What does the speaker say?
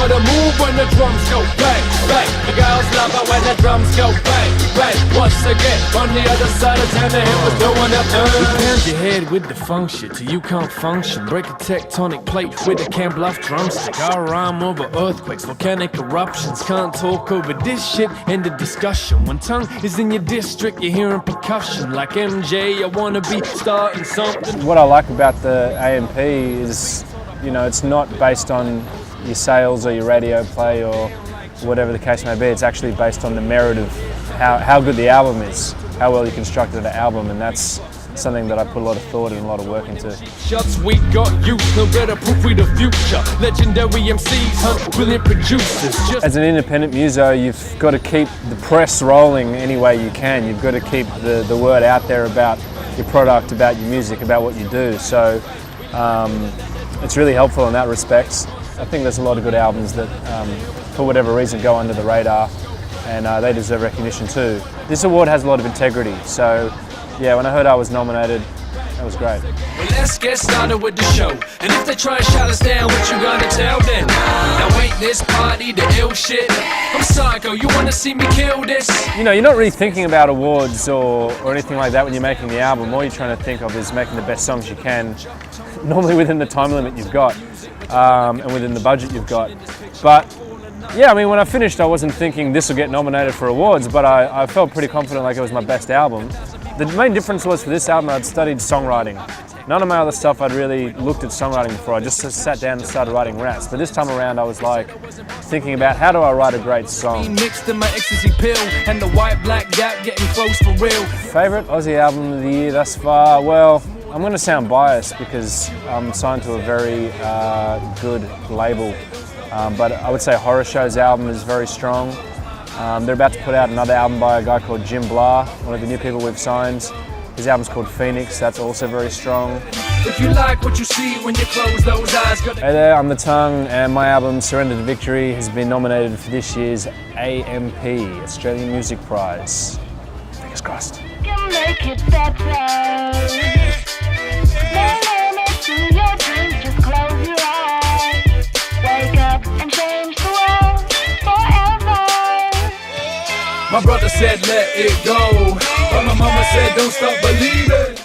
gotta move when the drums go bang, bang. The girls love it when the drums go bang, bang. Once again, on the other side of town, the hip was doing up. Pound your head with the funk shit till you can't function. Break a tectonic plate with a Camp Bluff drumstick. I rhyme over earthquakes, volcanic eruptions. Can't talk over this shit, end of discussion. When tongue is in your district, you're hearing percussion. Like MJ, I wanna be starting something. What I like about the AMP is, you know, it's not based on your sales or your radio play or whatever the case may be. It's actually based on the merit of how good the album is, how well you constructed the album, and that's something that I put a lot of thought and a lot of work into. Shots we got you, no better proof we the future. Legendary MCs, hunt brilliant producers. As an independent muso, you've got to keep the press rolling any way you can. You've got to keep the word out there about your product, about your music, about what you do. So it's really helpful in that respect. I think there's a lot of good albums that, for whatever reason, go under the radar, and they deserve recognition too. This award has a lot of integrity, so yeah, when I heard I was nominated, that was great. Well, let's get started with the show. And if they try and shut us down, what you gonna tell them? Now ain't this party the ill shit? I'm psycho, you wanna see me kill this? You know, you're not really thinking about awards or anything like that when you're making the album. All you're trying to think of is making the best songs you can, normally within the time limit you've got, and within the budget you've got. But yeah, I mean, when I finished, I wasn't thinking this will get nominated for awards, but I felt pretty confident like it was my best album. The main difference was for this album, I'd studied songwriting. None of my other stuff I'd really looked at songwriting before. I just sat down and started writing raps. But this time around, I was like thinking about how do I write a great song. Mixed in my ecstasy pill and the white-black gap getting close for real. Favorite Aussie album of the year thus far? Well, I'm going to sound biased because I'm signed to a very good label. But I would say Horror Show's album is very strong. They're about to put out another album by a guy called Jim Blah, one of the new people we've signed. His album's called Phoenix, that's also very strong. If you like what you see when you close those eyes. Hey there, I'm The Tongue, and my album Surrender to Victory has been nominated for this year's AMP, Australian Music Prize. Fingers crossed. Can make it better. No limit to your dreams, just close your eyes. Wake up and change the world forever. My brother said let it go, but my mama said don't stop believing.